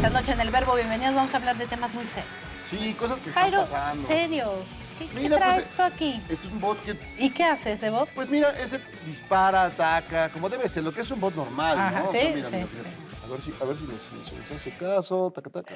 Esta noche en El Verbo, bienvenidos, vamos a hablar de temas muy serios. Sí, cosas que Jairo, están pasando. serios. ¿Qué Mira, traes pues, tú aquí? Es un bot que, ¿Y qué hace ese bot? pues mira, ese dispara, ataca, como debe ser, lo que es un bot normal, Ajá, ¿no? sí, Mira, sí, mira, sí. fíjate. A ver si nos hace caso, taca, taca.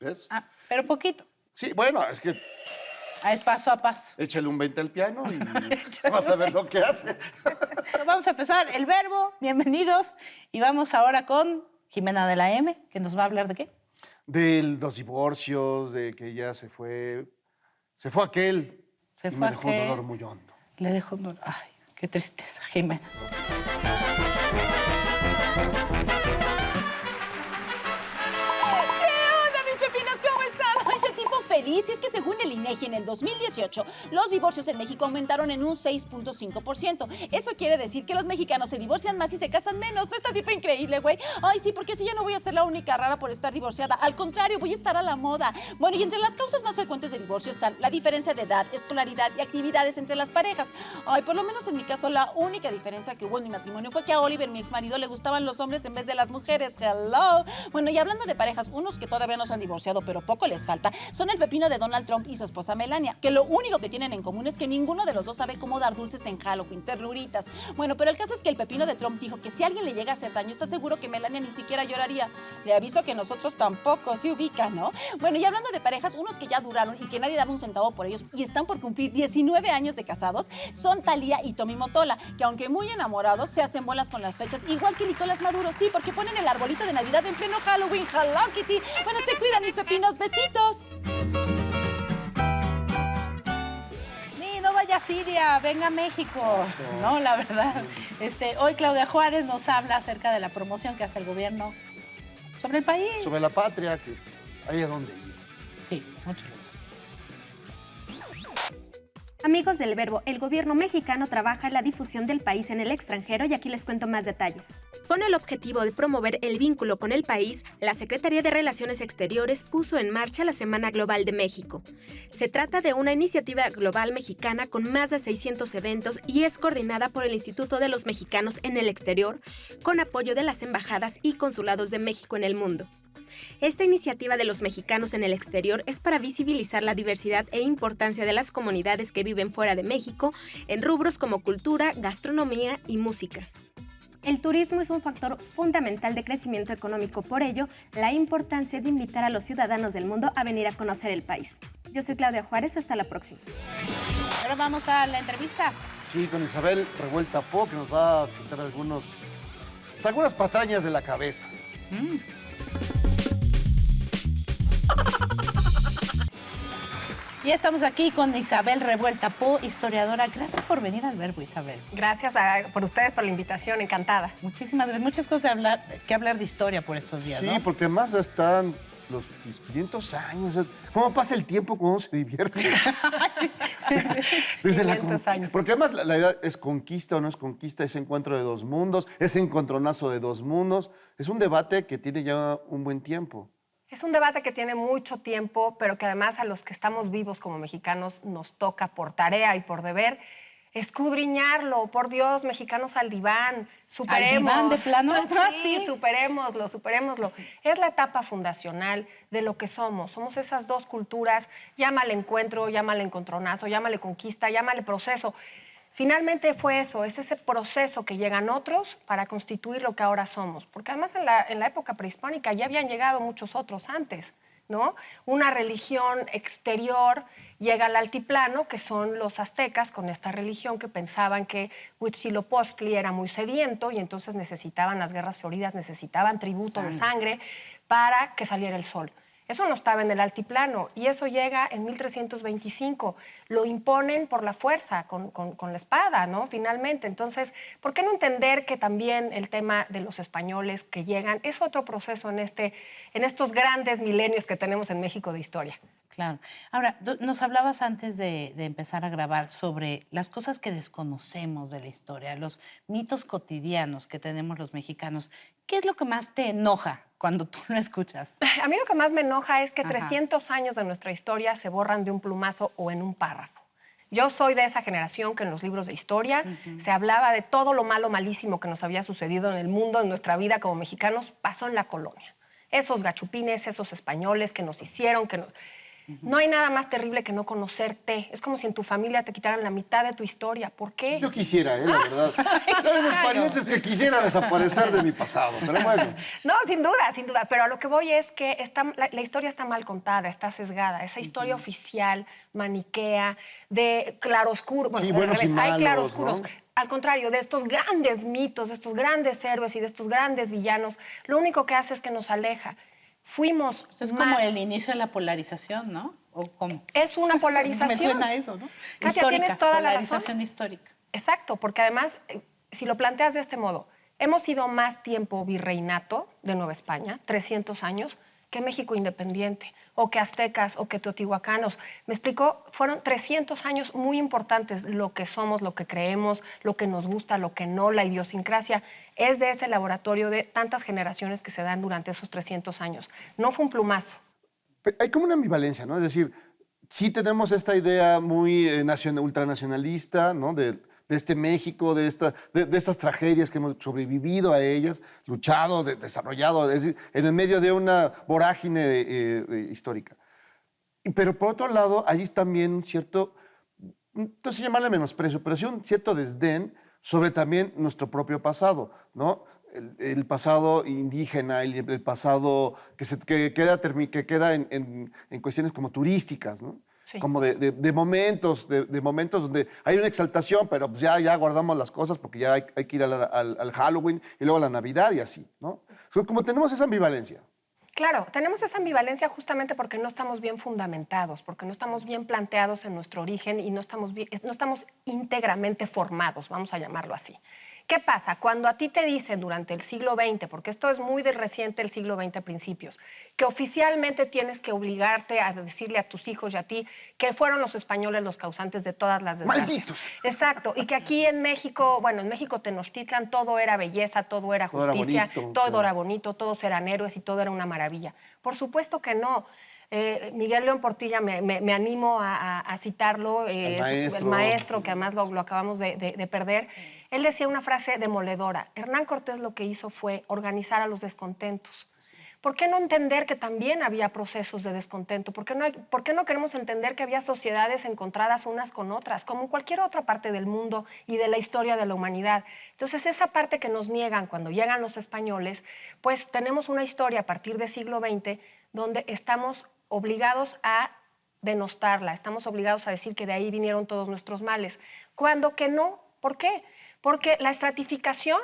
¿Ves? Ah, pero poquito. Sí, bueno, es que Es paso a paso. échale un 20 al piano y vas a ver lo que hace. Vamos a empezar El Verbo, bienvenidos. Y vamos ahora con Jimena de la M, que nos va a hablar de qué. De los divorcios, de que ya se fue aquel Se y fue me dejó un aquel. dolor muy hondo. Le dejo... Ay, qué tristeza, Jimena. Feliz, y es que según el INEGI en el 2018, los divorcios en México aumentaron en un 6.5%. Eso quiere decir que los mexicanos se divorcian más y se casan menos. ¿No está tipo increíble, güey? Ay, sí, porque si ya no voy a ser la única rara por estar divorciada. Al contrario, voy a estar a la moda. Bueno, y entre las causas más frecuentes de divorcio están la diferencia de edad, escolaridad y actividades entre las parejas. Ay, por lo menos en mi caso, la única diferencia que hubo en mi matrimonio fue que a Oliver, mi exmarido, le gustaban los hombres en vez de las mujeres. Hello. Bueno, y hablando de parejas, unos que todavía no se han divorciado, pero poco les falta, son el pepino de Donald Trump y su esposa Melania, que lo único que tienen en común es que ninguno de los dos sabe cómo dar dulces en Halloween, ternuritas. Bueno, pero el caso es que el pepino de Trump dijo que si alguien le llega a hacer daño, está seguro que Melania ni siquiera lloraría. Le aviso que nosotros tampoco, se ubican, ¿no? Bueno, y hablando de parejas, unos que ya duraron y que nadie daba un centavo por ellos y están por cumplir 19 años de casados, son Thalía y Tommy Mottola, que aunque muy enamorados, se hacen bolas con las fechas, igual que Nicolás Maduro, sí, porque ponen el arbolito de Navidad en pleno Halloween. Hello, Kitty. Bueno, se cuidan mis pepinos, besitos. No vaya a Siria, venga a México. No, la verdad. Hoy Claudia Juárez nos habla acerca de la promoción que hace el gobierno sobre el país. Sobre la patria, que ahí es donde ir. Sí, mucho. Amigos del Verbo, el gobierno mexicano trabaja en la difusión del país en el extranjero y aquí les cuento más detalles. Con el objetivo de promover el vínculo con el país, la Secretaría de Relaciones Exteriores puso en marcha la Semana Global de México. Se trata de una iniciativa global mexicana con más de 600 eventos y es coordinada por el Instituto de los Mexicanos en el Exterior, con apoyo de las embajadas y consulados de México en el mundo. Esta iniciativa de los mexicanos en el exterior es para visibilizar la diversidad e importancia de las comunidades que viven fuera de México en rubros como cultura, gastronomía y música. El turismo es un factor fundamental de crecimiento económico, por ello, la importancia de invitar a los ciudadanos del mundo a venir a conocer el país. Yo soy Claudia Juárez, hasta la próxima. Ahora vamos a la entrevista. Sí, con Isabel Revuelta Po, que nos va a quitar algunas patrañas de la cabeza. Y estamos aquí con Isabel Revuelta Po, historiadora. Gracias por venir al Verbo, Isabel. Gracias por ustedes por la invitación, encantada. Muchísimas gracias. Muchas cosas que hablar de historia por estos días, Sí, ¿no? porque además ya están los 500 años. ¿Cómo pasa el tiempo cuando uno se divierte? Desde 500 años. Porque además la idea es conquista o no es conquista, ese encuentro de dos mundos, ese encontronazo de dos mundos. Es un debate que tiene ya un buen tiempo. Es un debate que tiene mucho tiempo, pero que además a los que estamos vivos como mexicanos nos toca por tarea y por deber escudriñarlo. Por Dios, mexicanos al diván, superemos. ¿Al diván de plano? Sí, superémoslo. Es la etapa fundacional de lo que somos. Somos esas dos culturas, llámale encuentro, llámale encontronazo, llámale conquista, llámale proceso. Finalmente fue eso, es ese proceso que llegan otros para constituir lo que ahora somos. Porque además en la época prehispánica ya habían llegado muchos otros antes, ¿no? Una religión exterior llega al altiplano, que son los aztecas, con esta religión que pensaban que Huitzilopochtli era muy sediento y entonces necesitaban las guerras floridas, necesitaban tributo de sangre para que saliera el sol. Eso no estaba en el altiplano y eso llega en 1325. Lo imponen por la fuerza, con la espada, ¿no? Finalmente. Entonces, ¿por qué no entender que también el tema de los españoles que llegan es otro proceso en estos grandes milenios que tenemos en México de historia? Claro. Ahora, nos hablabas antes de empezar a grabar sobre las cosas que desconocemos de la historia, los mitos cotidianos que tenemos los mexicanos. ¿Qué es lo que más te enoja cuando tú lo escuchas? A mí lo que más me enoja es que 300 años de nuestra historia se borran de un plumazo o en un párrafo. Yo soy de esa generación que en los libros de historia se hablaba de todo lo malo, malísimo que nos había sucedido en el mundo, en nuestra vida como mexicanos, pasó en la colonia. Esos gachupines, esos españoles que nos hicieron, que nos... No hay nada más terrible que no conocerte. Es como si en tu familia te quitaran la mitad de tu historia. ¿Por qué? Yo quisiera, la verdad. Hay unos parientes que quisiera desaparecer de mi pasado, pero bueno. No, sin duda, sin duda. Pero a lo que voy es que la historia está mal contada, está sesgada. Esa historia oficial, maniquea, de claroscuro. Bueno, Sí, al buenos y revés, hay malos, claroscuros. ¿no? Al contrario, de estos grandes mitos, de estos grandes héroes y de estos grandes villanos, lo único que hace es que nos aleja. Fuimos Es más... como el inicio de la polarización, ¿no? ¿O cómo? Es una polarización. Me suena eso, ¿no? Katia, Histórica, tienes toda la razón. polarización histórica. Exacto, porque además, si lo planteas de este modo, hemos sido más tiempo virreinato de Nueva España, 300 años, que México independiente, o que aztecas, o que teotihuacanos. Me explico, fueron 300 años muy importantes, lo que somos, lo que creemos, lo que nos gusta, lo que no, la idiosincrasia, es de ese laboratorio de tantas generaciones que se dan durante esos 300 años. No fue un plumazo. Hay como una ambivalencia, ¿no? Es decir, sí tenemos esta idea muy ultranacionalista, ¿no? De este México, de estas tragedias que hemos sobrevivido a ellas, luchado, desarrollado, es decir, en el medio de una vorágine histórica. Pero por otro lado, hay también un cierto, no sé llamarle menosprecio, pero sí un cierto desdén sobre también nuestro propio pasado, ¿no? El pasado indígena, el pasado que queda en cuestiones como turísticas, ¿no? Sí. Como de momentos donde hay una exaltación, pero pues ya guardamos las cosas porque ya hay que ir al Halloween y luego a la Navidad y así, ¿no? Como tenemos esa ambivalencia. Claro, tenemos esa ambivalencia justamente porque no estamos bien fundamentados, porque no estamos bien planteados en nuestro origen y no estamos íntegramente formados, vamos a llamarlo así. ¿Qué pasa? Cuando a ti te dicen durante el siglo XX, porque esto es muy de reciente el siglo XX a principios, que oficialmente tienes que obligarte a decirle a tus hijos y a ti que fueron los españoles los causantes de todas las desgracias. ¡Malditos! Exacto, y que aquí en México, bueno, en México Tenochtitlan todo era belleza, todo era justicia, todo era bonito, todos eran héroes y todo era una maravilla. Por supuesto que no. Miguel León Portilla, me animo a citarlo, el maestro, que además lo acabamos de perder. Sí. Él decía una frase demoledora. Hernán Cortés lo que hizo fue organizar a los descontentos. ¿Por qué no entender que también había procesos de descontento? ¿Por qué no queremos entender que había sociedades encontradas unas con otras, como en cualquier otra parte del mundo y de la historia de la humanidad? Entonces, esa parte que nos niegan cuando llegan los españoles, pues tenemos una historia a partir del siglo XX donde estamos obligados a denostarla, estamos obligados a decir que de ahí vinieron todos nuestros males, cuando que no. ¿Por qué? Porque la estratificación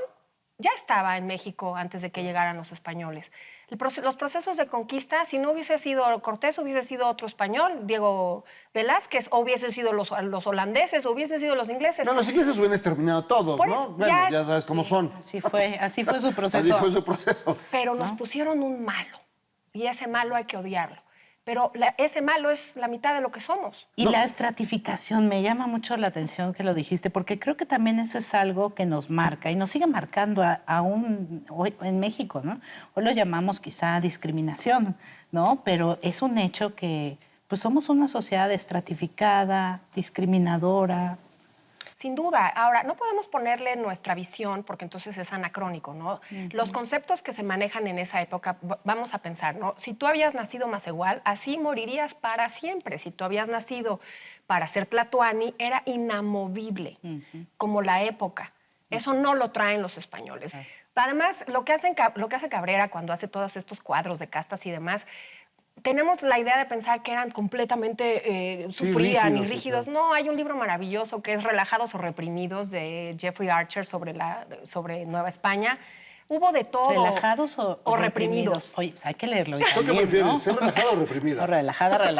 ya estaba en México antes de que llegaran los españoles. Los procesos de conquista, si no hubiese sido Cortés, hubiese sido otro español, Diego Velázquez, o hubiese sido los holandeses, o hubiesen sido los ingleses. No, los ingleses hubieran exterminado todos, Por ¿no? eso, Bueno, ya sabes cómo son. Así fue su proceso. Así fue su proceso. Pero nos pusieron un malo, y ese malo hay que odiarlo. Pero ese malo es la mitad de lo que somos. Y la estratificación, me llama mucho la atención que lo dijiste, porque creo que también eso es algo que nos marca y nos sigue marcando aún hoy en México, ¿no? Hoy lo llamamos quizá discriminación, ¿no? Pero es un hecho que pues somos una sociedad estratificada, discriminadora. Sin duda. Ahora, no podemos ponerle nuestra visión porque entonces es anacrónico, ¿no? Los conceptos que se manejan en esa época, vamos a pensar, ¿no? Si tú habías nacido Macehual, así morirías para siempre. Si tú habías nacido para ser Tlatoani, era inamovible, como la época. Eso no lo traen los españoles. Además, lo que hace Cabrera cuando hace todos estos cuadros de castas y demás, tenemos la idea de pensar que eran completamente sufrían y rígidos. No, hay un libro maravilloso que es Relajados o Reprimidos de Jeffrey Archer sobre Nueva España. Hubo de todo. ¿Relajados o reprimidos? Oye, pues hay que leerlo. ¿Tú qué prefieres, ¿no? ¿Ser relajado o reprimida? O relajada.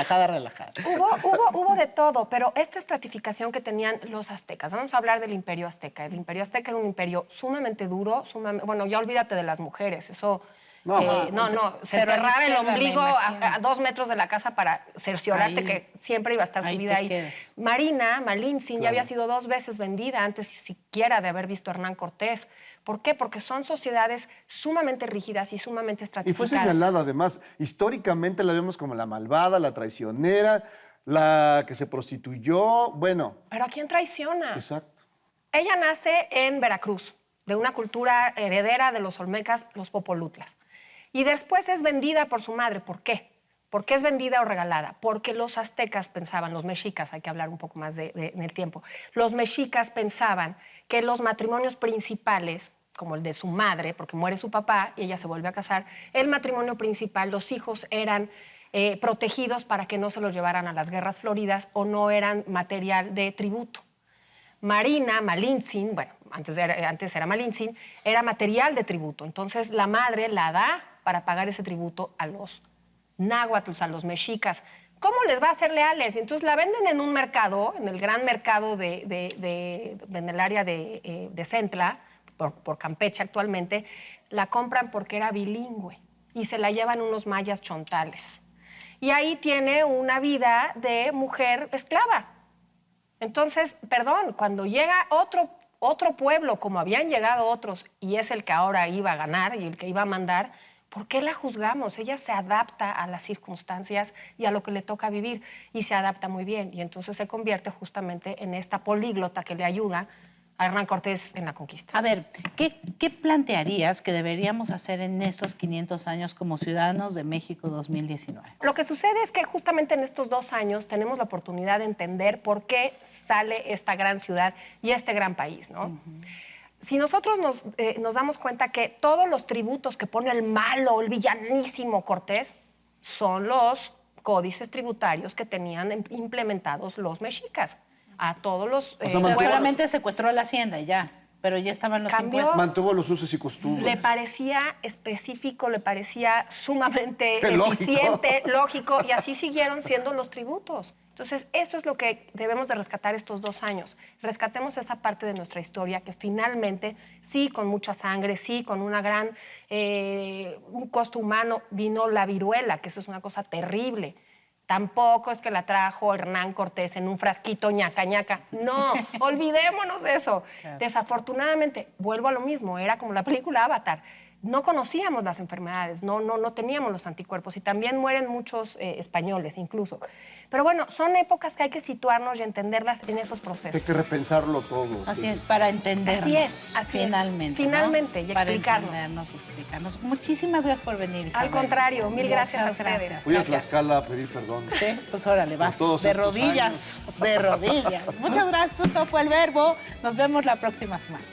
Hubo de todo, pero esta estratificación que tenían los aztecas. Vamos a hablar del Imperio Azteca. El Imperio Azteca era un imperio sumamente duro, bueno, ya olvídate de las mujeres, eso... se enterraba el ombligo a 2 metros de la casa para cerciorarte ahí, que siempre iba a estar su vida ahí. Quedas. Malintzin, ya había sido 2 veces vendida antes siquiera de haber visto a Hernán Cortés. ¿Por qué? Porque son sociedades sumamente rígidas y sumamente Y estratificadas. fue señalada, además, históricamente la vemos como la malvada, la traicionera, la que se prostituyó, bueno, Pero ¿a quién traiciona? exacto. Ella nace en Veracruz, de una cultura heredera de los olmecas, los popolutlas. Y después es vendida por su madre. ¿Por qué? ¿Por qué es vendida o regalada? Porque los aztecas pensaban, los mexicas, hay que hablar un poco más en el tiempo, los mexicas pensaban que los matrimonios principales, como el de su madre, porque muere su papá y ella se vuelve a casar, el matrimonio principal, los hijos eran protegidos para que no se los llevaran a las guerras floridas o no eran material de tributo. Marina, Malintzin, bueno, antes era Malintzin, era material de tributo. Entonces la madre la da para pagar ese tributo a los náhuatls, a los mexicas. ¿Cómo les va a hacer leales? Entonces la venden en un mercado, en el gran mercado en el área de Centla, por Campeche actualmente, la compran porque era bilingüe y se la llevan unos mayas chontales. Y ahí tiene una vida de mujer esclava. Entonces, perdón, cuando llega otro pueblo, como habían llegado otros, y es el que ahora iba a ganar y el que iba a mandar, ¿por qué la juzgamos? Ella se adapta a las circunstancias y a lo que le toca vivir, y se adapta muy bien. Y entonces se convierte justamente en esta políglota que le ayuda a Hernán Cortés en la conquista. A ver, ¿qué plantearías que deberíamos hacer en estos 500 años como ciudadanos de México 2019? Lo que sucede es que justamente en estos 2 años tenemos la oportunidad de entender por qué sale esta gran ciudad y este gran país, ¿no? Si nosotros nos damos cuenta que todos los tributos que pone el malo, el villanísimo Cortés, son los códices tributarios que tenían implementados los mexicas. A todos los... O sea, mantuvo- Seguramente secuestró la hacienda y ya, pero ya estaban los Cambió. impuestos. Mantuvo los usos y costumbres. Le parecía específico, le parecía sumamente Lógico. eficiente, lógico, y así siguieron siendo los tributos. Entonces, eso es lo que debemos de rescatar estos 2 años. Rescatemos esa parte de nuestra historia que finalmente, sí, con mucha sangre, sí, con una gran, un costo humano, vino la viruela, que eso es una cosa terrible. Tampoco es que la trajo Hernán Cortés en un frasquito ñaca ñaca. No, olvidémonos de eso. Claro. Desafortunadamente, vuelvo a lo mismo, era como la película Avatar. No conocíamos las enfermedades, no teníamos los anticuerpos y también mueren muchos españoles incluso. Pero bueno, son épocas que hay que situarnos y entenderlas en esos procesos. Hay que repensarlo todo. Así es, para entendernos. así es. Finalmente. Finalmente, ¿no? y Para explicarnos. entendernos y explicarnos. Muchísimas gracias por venir, Isabel. Al contrario, mil gracias a Muchas ustedes. gracias. Voy a Gracias. Tlaxcala a pedir perdón. Sí, pues órale, vas. todos De estos rodillas, años. de rodillas. Muchas gracias, esto fue El Verbo. Nos vemos la próxima semana.